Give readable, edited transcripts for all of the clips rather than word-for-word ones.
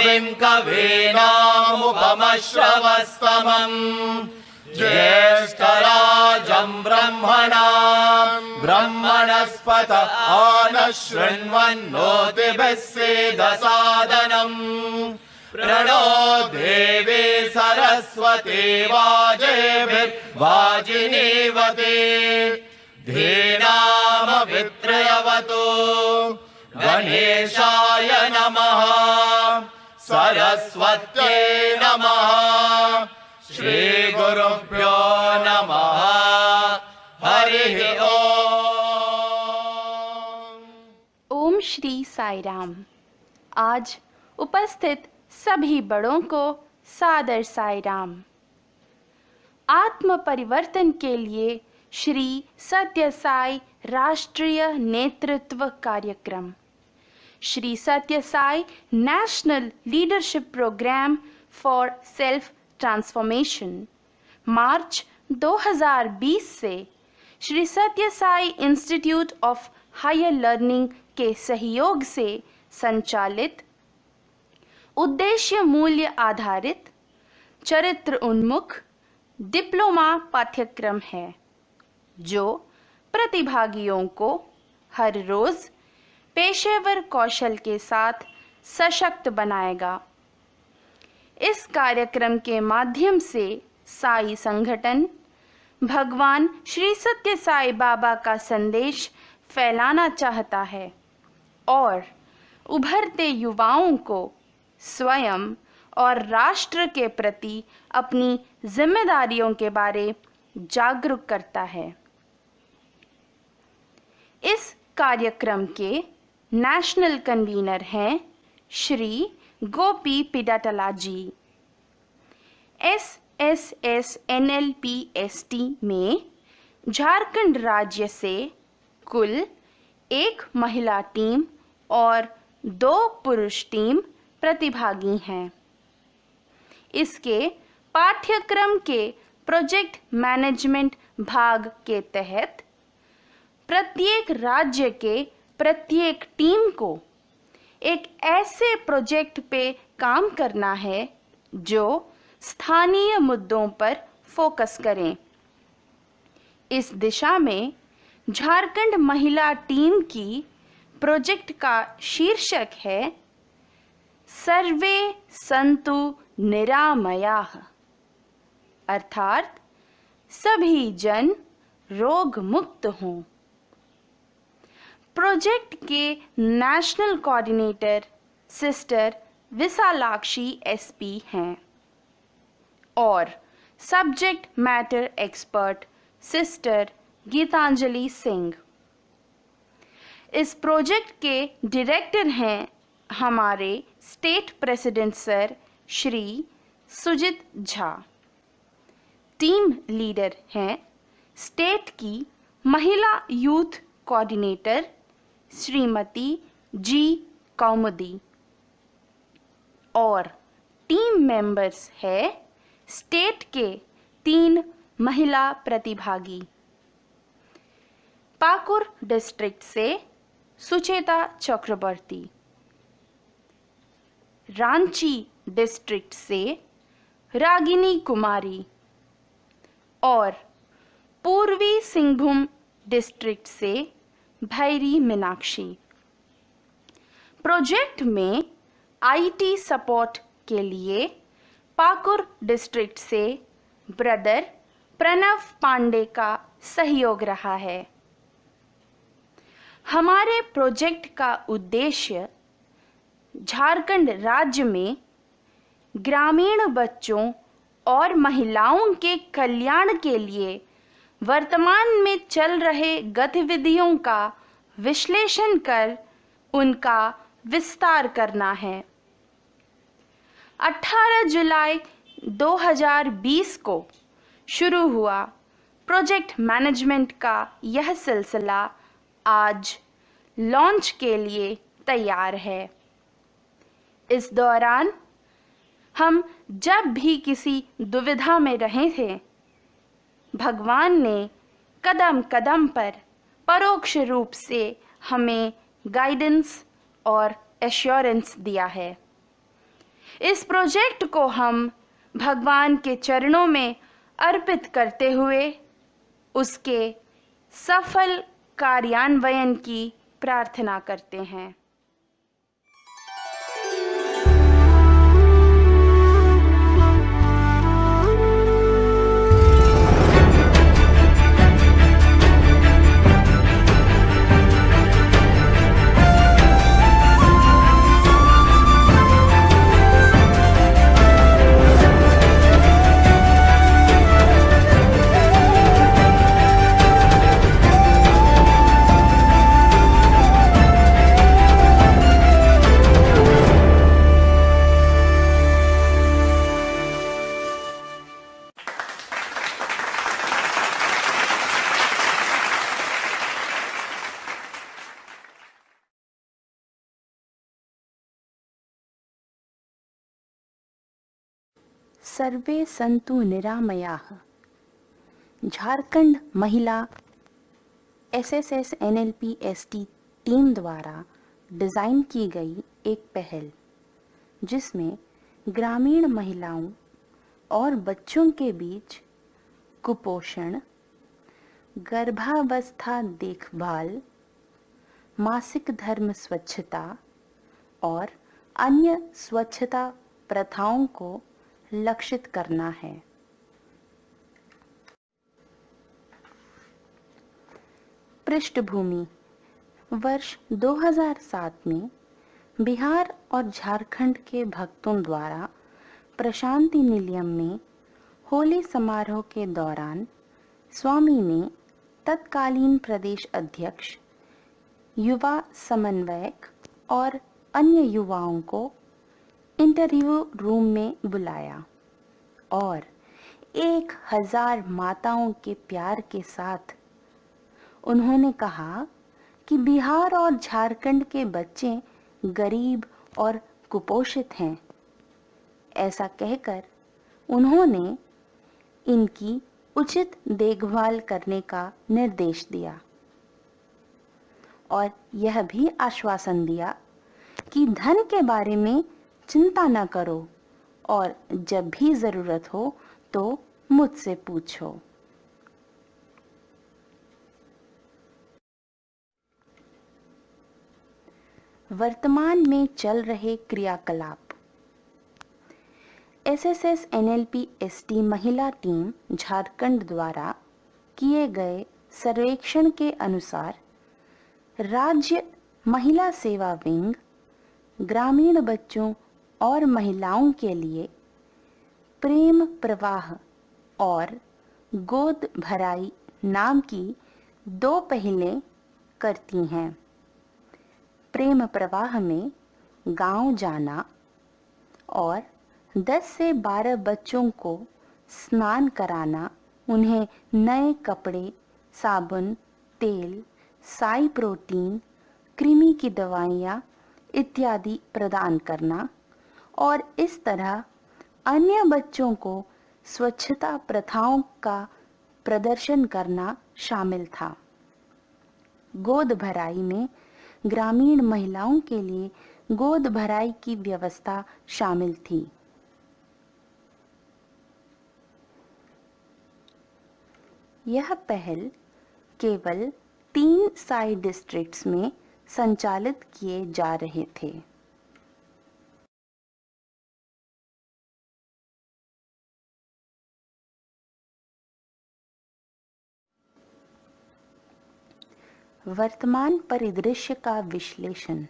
कविं कवीनामुपमश्रवस्तमम् ज्येष्ठराजं ब्रह्मणस्पत आनशृण्वन्नोतिभिः सीदसादनम् प्रणो देवी सरस्वती वाजेभिर्वाजिनीवती धीनामभित्रयवतु गणेशाय नमः सरस्वत्यै नमः श्रीगुरुभ्यो नमः हरिः ओम श्री साई राम। आज उपस्थित सभी बड़ों को सादर साई राम। आत्म परिवर्तन के लिए श्री सत्य साई राष्ट्रीय नेतृत्व कार्यक्रम, Shri Satya Sai national leadership programme for self transformation March 2020 से Shri Satya Sai institute of higher learning के सहयोग से संचालित उद्देश्य मूल्य आधारित चरित्र उन्मुख डिप्लोमा पाठ्यक्रम है, जो प्रतिभागियों को हर रोज पेशेवर कौशल के साथ सशक्त बनाएगा। इस कार्यक्रम के माध्यम से साई संगठन भगवान श्री सत्य साई बाबा का संदेश फैलाना चाहता है और उभरते युवाओं को स्वयं और राष्ट्र के प्रति अपनी जिम्मेदारियों के बारे जागरूक करता है। इस कार्यक्रम के नेशनल कन्वीनर हैं श्री गोपी पिडाटला जी। SSSNLPST में झारखंड राज्य से कुल 1 महिला टीम और 2 पुरुष टीम प्रतिभागी हैं। इसके पाठ्यक्रम के प्रोजेक्ट मैनेजमेंट भाग के तहत प्रत्येक राज्य के प्रत्येक टीम को एक ऐसे प्रोजेक्ट पे काम करना है जो स्थानीय मुद्दों पर फोकस करें। इस दिशा में झारखंड महिला टीम की प्रोजेक्ट का शीर्षक है सर्वे संतु निरामयाः, अर्थात सभी जन रोग मुक्त हों। प्रोजेक्ट के national coordinator sister Vishalakshi SP हैं और subject matter expert sister Geetanjali Singh. इस प्रोजेक्ट के डायरेक्टर हैं हमारे state president sir Shri Sujit Jha. Team leader हैं स्टेट की महिला youth coordinator Shrimati G Kaumudi और टीम मेंबर्स है स्टेट के 3 महिला प्रतिभागी। पाकुर डिस्ट्रिक्ट से सुचेता चक्रवर्ती, रांची डिस्ट्रिक्ट से रागिनी कुमारी और पूर्वी सिंहभूम डिस्ट्रिक्ट से भैरी मीनाक्षी। प्रोजेक्ट में IT सपोर्ट के लिए पाकुर डिस्ट्रिक्ट से ब्रदर प्रणव पांडे का सहयोग रहा है। हमारे प्रोजेक्ट का उद्देश्य झारखंड राज्य में ग्रामीण बच्चों और महिलाओं के कल्याण के लिए वर्तमान में चल रहे गतिविधियों का विश्लेषण कर उनका विस्तार करना है। 18 जुलाई 2020 को शुरू हुआ प्रोजेक्ट मैनेजमेंट का यह सिलसिला आज लॉन्च के लिए तैयार है। इस दौरान हम जब भी किसी दुविधा में रहे थे, भगवान ने कदम कदम पर परोक्ष रूप से हमें गाइडेंस और एश्योरेंस दिया है। इस प्रोजेक्ट को हम भगवान के चरणों में अर्पित करते हुए उसके सफल कार्यान्वयन की प्रार्थना करते हैं। सर्वे संतु निरामयाः झारखंड महिला SSS NLP ST टीम द्वारा डिज़ाइन की गई एक पहल, जिसमें ग्रामीण महिलाओं और बच्चों के बीच कुपोषण, गर्भावस्था देखभाल, मासिक धर्म स्वच्छता और अन्य स्वच्छता प्रथाओं को लक्षित करना है। पृष्ठभूमि: वर्ष 2007 में बिहार और झारखंड के भक्तों द्वारा प्रशांति निलयम में होली समारोह के दौरान स्वामी ने तत्कालीन प्रदेश अध्यक्ष, युवा समन्वयक और अन्य युवाओं को इंटरव्यू रूम में बुलाया और 1000 माताओं के प्यार के साथ उन्होंने कहा कि बिहार और झारखंड के बच्चे गरीब और कुपोषित हैं। ऐसा कहकर उन्होंने इनकी उचित देखभाल करने का निर्देश दिया और यह भी आश्वासन दिया कि धन के बारे में चिंता न करो और जब भी जरूरत हो तो मुझसे पूछो। वर्तमान में चल रहे क्रियाकलाप: SSS NLP ST महिला टीम झारखंड द्वारा किए गए सर्वेक्षण के अनुसार राज्य महिला सेवा विंग ग्रामीण बच्चों और महिलाओं के लिए प्रेम प्रवाह और गोद भराई नाम की 2 पहलें करती हैं। प्रेम प्रवाह में गांव जाना और 10 से 12 बच्चों को स्नान कराना, उन्हें नए कपड़े, साबुन, तेल, साई प्रोटीन, कृमि की दवाइयाँ इत्यादि प्रदान करना और इस तरह अन्य बच्चों को स्वच्छता प्रथाओं का प्रदर्शन करना शामिल था। गोद भराई में ग्रामीण महिलाओं के लिए गोद भराई की व्यवस्था शामिल थी। यह पहल केवल 3 साई डिस्ट्रिक्ट्स में संचालित किए जा रहे थे। वर्तमान परिदृश्य का विश्लेषण: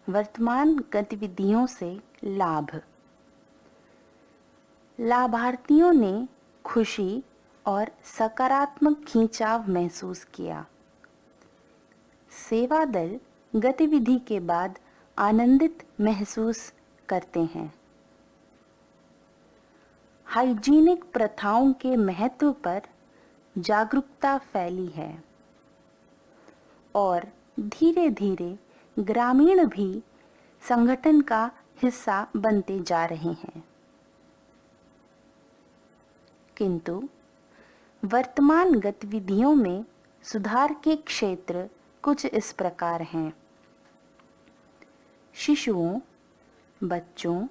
वर्तमान गतिविधियों से लाभ: लाभार्थियों ने खुशी और सकारात्मक खिंचाव महसूस किया। सेवा दल गतिविधि के बाद आनंदित महसूस करते हैं। हाइजीनिक प्रथाओं के महत्व पर जागरूकता फैली है और धीरे धीरे ग्रामीण भी संगठन का हिस्सा बनते जा रहे हैं। किंतु वर्तमान गतिविधियों में सुधार के क्षेत्र कुछ इस प्रकार हैं: शिशुओं, बच्चों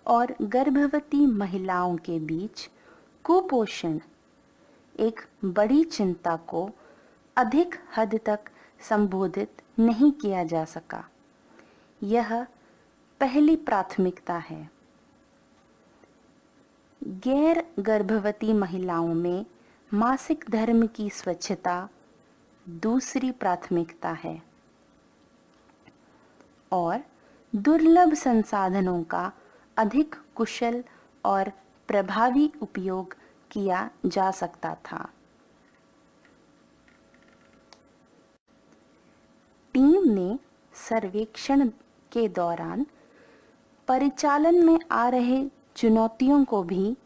और गर्भवती महिलाओं के बीच कुपोषण एक बड़ी चिंता को अधिक हद तक संबोधित नहीं किया जा सका। यह पहली प्राथमिकता है। गैर गर्भवती महिलाओं में मासिक धर्म की स्वच्छता दूसरी प्राथमिकता है और दुर्लभ संसाधनों का अधिक कुशल और प्रभावी उपयोग किया जा सकता था। टीम ने सर्वेक्षण के दौरान परिचालन में आ रहे चुनौतियों को भी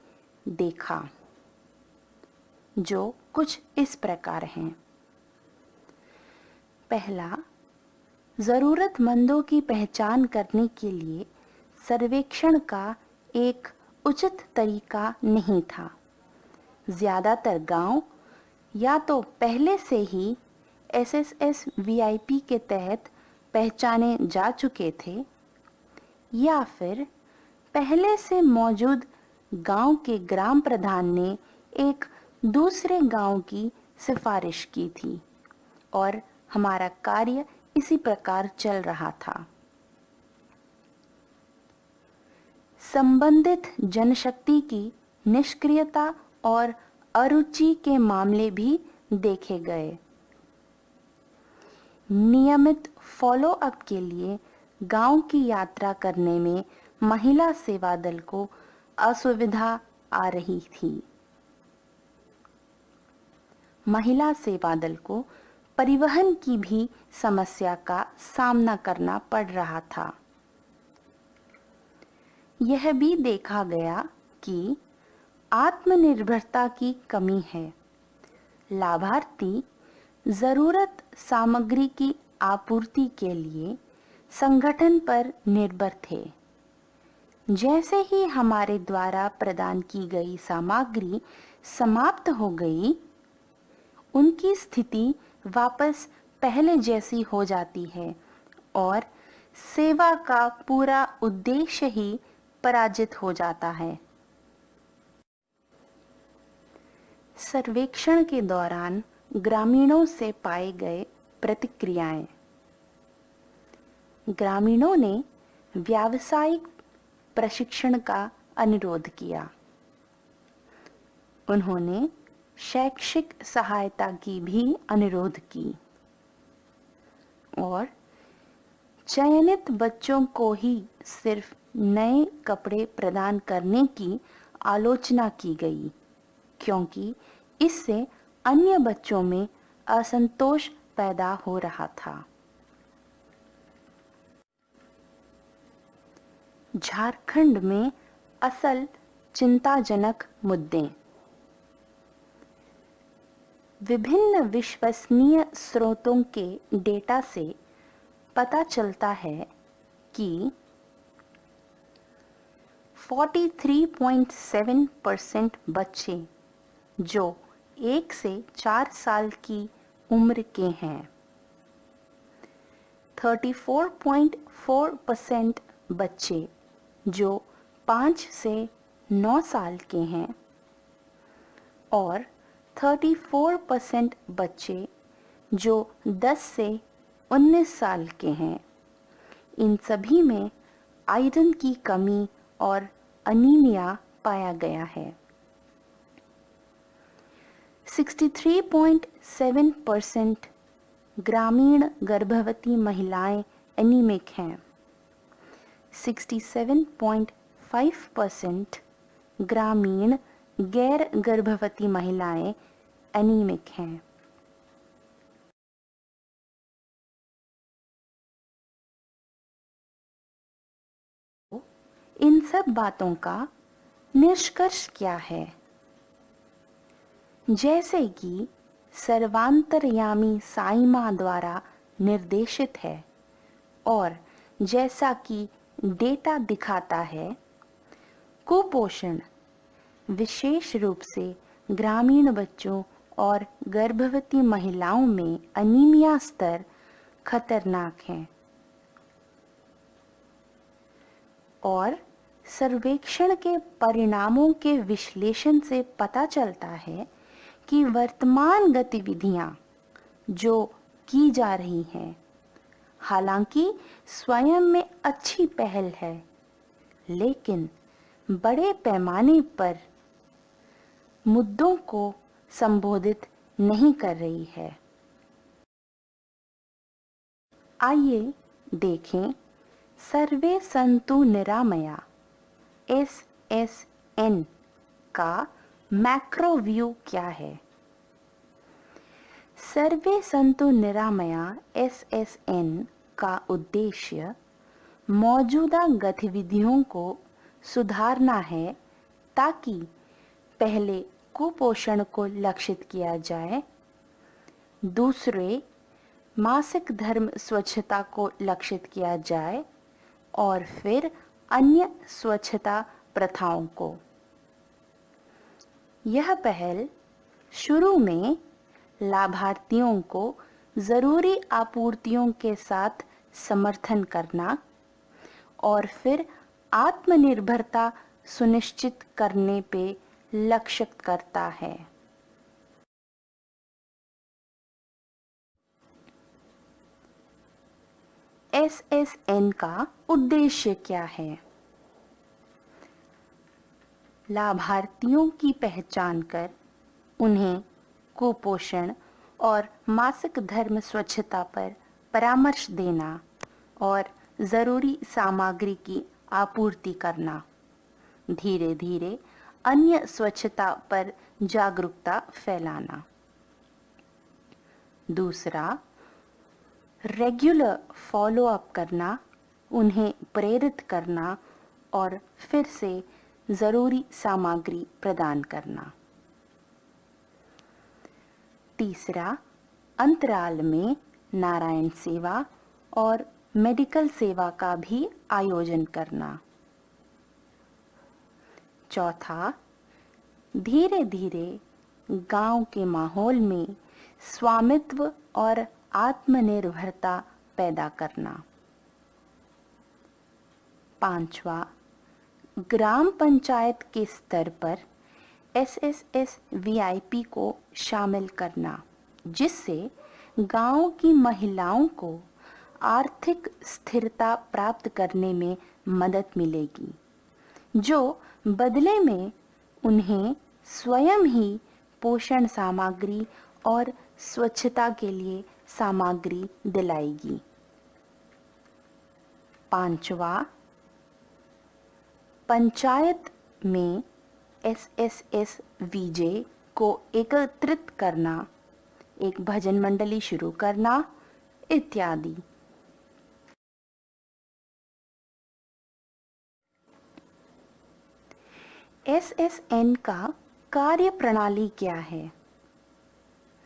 देखा, जो कुछ इस प्रकार हैं। पहला, जरूरतमंदों की पहचान करने के लिए सर्वेक्षण का एक उचित तरीका नहीं था। ज्यादातर गांव या तो पहले से ही SSSVIP के तहत पहचाने जा चुके थे या फिर पहले से मौजूद गांव के ग्राम प्रधान ने एक दूसरे गांव की सिफारिश की थी और हमारा कार्य इसी प्रकार चल रहा था। संबंधित जनशक्ति की निष्क्रियता और अरुचि के मामले भी देखे गए। नियमित फॉलो अप के लिए गांव की यात्रा करने में महिला सेवा दल को असुविधा आ रही थी। महिला सेवा दल को परिवहन की भी समस्या का सामना करना पड़ रहा था। यह भी देखा गया कि आत्मनिर्भरता की कमी है। लाभार्थी जरूरत सामग्री की आपूर्ति के लिए संगठन पर निर्भर थे। जैसे ही हमारे द्वारा प्रदान की गई सामग्री समाप्त हो गई, उनकी स्थिति वापस पहले जैसी हो जाती है और सेवा का पूरा उद्देश्य ही पराजित हो जाता है। सर्वेक्षण के दौरान ग्रामीणों से पाए गए प्रतिक्रियाएं। ग्रामीणों ने व्यावसायिक प्रशिक्षण का अनुरोध किया। उन्होंने शैक्षिक सहायता की भी अनुरोध की और चयनित बच्चों को ही सिर्फ नए कपड़े प्रदान करने की आलोचना की गई, क्योंकि इससे अन्य बच्चों में असंतोष पैदा हो रहा था। झारखंड में असल चिंताजनक मुद्दे। विभिन्न विश्वसनीय स्रोतों के डेटा से पता चलता है कि 43.7% बच्चे जो 1 से 4 साल की उम्र के हैं, 34.4% बच्चे जो 5 से 9 साल के हैं और 34% बच्चे जो 10 से 19 साल के हैं, इन सभी में आयरन की कमी और अनीमिया पाया गया है। 63.7% ग्रामीण गर्भवती महिलाएं एनीमिक हैं। 67.5% ग्रामीण गैर गर्भवती महिलाएं एनीमिक हैं। इन सब बातों का निष्कर्ष क्या है? जैसे कि सर्वांतर्यामी साईं मां द्वारा निर्देशित है और जैसा कि डेटा दिखाता है, कुपोषण विशेष रूप से ग्रामीण बच्चों और गर्भवती महिलाओं में अनीमिया स्तर खतरनाक हैं। और सर्वेक्षण के परिणामों के विश्लेषण से पता चलता है कि वर्तमान गतिविधियां जो की जा रही हैं, हालांकि स्वयं में अच्छी पहल है, लेकिन बड़े पैमाने पर मुद्दों को संबोधित नहीं कर रही है। आइए देखें सर्वे सन्तु निरामया SSN का मैक्रो व्यू क्या है। सर्वे सन्तु निरामया SSN का उद्देश्य मौजूदा गतिविधियों को सुधारना है ताकि पहले कुपोषण को लक्षित किया जाए, दूसरे मासिक धर्म स्वच्छता को लक्षित किया जाए और फिर अन्य स्वच्छता प्रथाओं को। यह पहल शुरू में लाभार्थियों को जरूरी आपूर्तियों के साथ समर्थन करना और फिर आत्मनिर्भरता सुनिश्चित करने पे लक्षित करता है। SSN का उद्देश्य क्या है? लाभार्थियों की पहचान कर उन्हें कुपोषण और मासिक धर्म स्वच्छता पर परामर्श देना और जरूरी सामग्री की आपूर्ति करना, धीरे धीरे अन्य स्वच्छता पर जागरूकता फैलाना। दूसरा, रेगुलर फॉलो अप करना, उन्हें प्रेरित करना और फिर से जरूरी सामग्री प्रदान करना। तीसरा, अंतराल में नारायण सेवा और मेडिकल सेवा का भी आयोजन करना। चौथा, धीरे धीरे गांव के माहौल में स्वामित्व और आत्मनिर्भरता पैदा करना। पांचवा, ग्राम पंचायत के स्तर पर SSS VIP को शामिल करना, जिससे गांव की महिलाओं को आर्थिक स्थिरता प्राप्त करने में मदद मिलेगी, जो बदले में उन्हें स्वयं ही पोषण सामग्री और स्वच्छता के लिए सामग्री दिलाएगी। पांचवा, पंचायत में SSS VJ को एकत्रित करना, एक भजन मंडली शुरू करना इत्यादि। SSN का कार्य प्रणाली क्या है?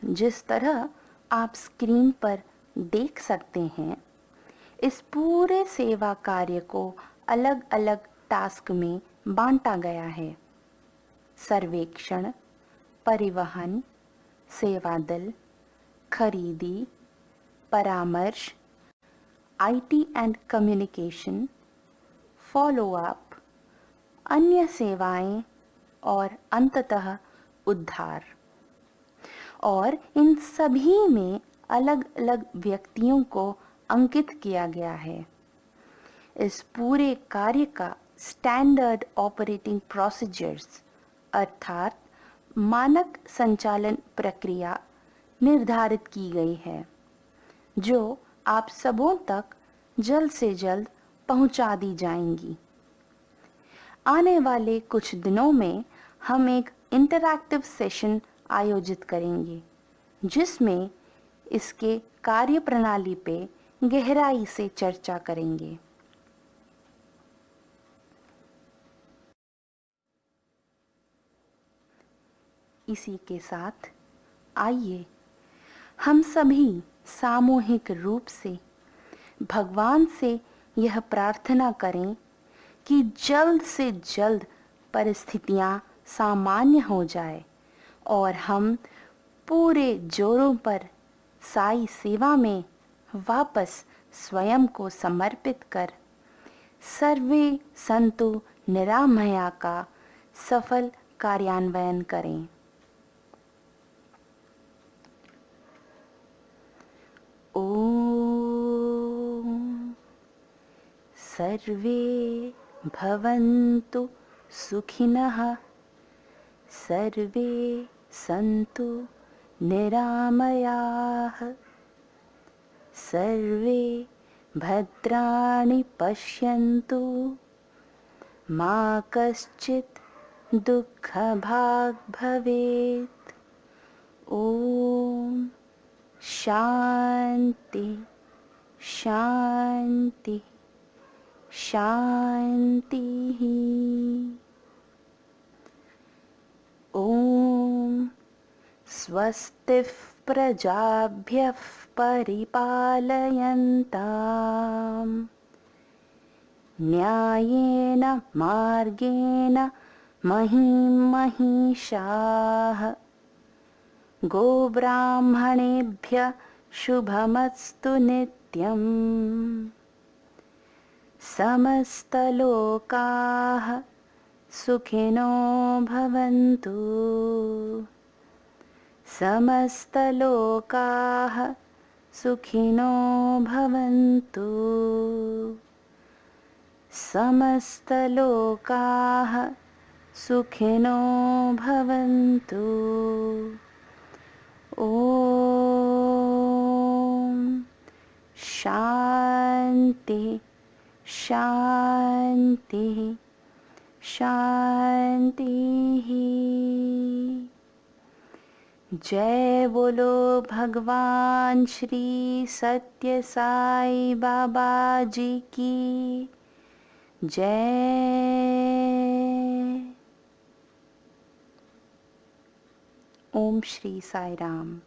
जिस तरह आप स्क्रीन पर देख सकते हैं, इस पूरे सेवा कार्य को अलग अलग टास्क में बांटा गया है। सर्वेक्षण, परिवहन, सेवा दल, खरीदी, परामर्श, IT and communication, follow up, अन्य सेवाएं और अंततः उद्धार। और इन सभी में अलग अलग व्यक्तियों को अंकित किया गया है। इस पूरे कार्य का स्टैंडर्ड ऑपरेटिंग प्रोसीजर्स अर्थात मानक संचालन प्रक्रिया निर्धारित की गई है, जो आप सबों तक जल्द से जल्द पहुंचा दी जाएंगी। आने वाले कुछ दिनों में हम एक इंटरैक्टिव सेशन आयोजित करेंगे, जिसमें इसके कार्य प्रणाली पे गहराई से चर्चा करेंगे। इसी के साथ आइए हम सभी सामूहिक रूप से भगवान से यह प्रार्थना करें कि जल्द से जल्द परिस्थितियां सामान्य हो जाए और हम पूरे जोरों पर साई सेवा में वापस स्वयं को समर्पित कर सर्वे संतु निरामया का सफल कार्यान्वयन करें। ओम सर्वे भवन्तु सुखिनः, सर्वे सन्तु निरामयाः, सर्वे भद्राणि पश्यन्तु, मा कश्चित् दुःखभाग् भवेत्। ओम शांति शांति शांति। ओम स्वस्तिः प्रजाभ्यः परिपालयन्ताम् न्यायेन मार्गेण महीं महिषाः, गोब्राह्मणेभ्यः शुभमस्तु नित्यम्। समस्तलोकाः सुखिनो भवन्तु, समस्तलोकाः सुखिनो भवन्तु, समस्तलोकाः सुखिनो भवन्तु। ओम शांति शांति शांति। जय बोलो भगवान श्री सत्य साई बाबा जी की जय। ओम श्री साई राम।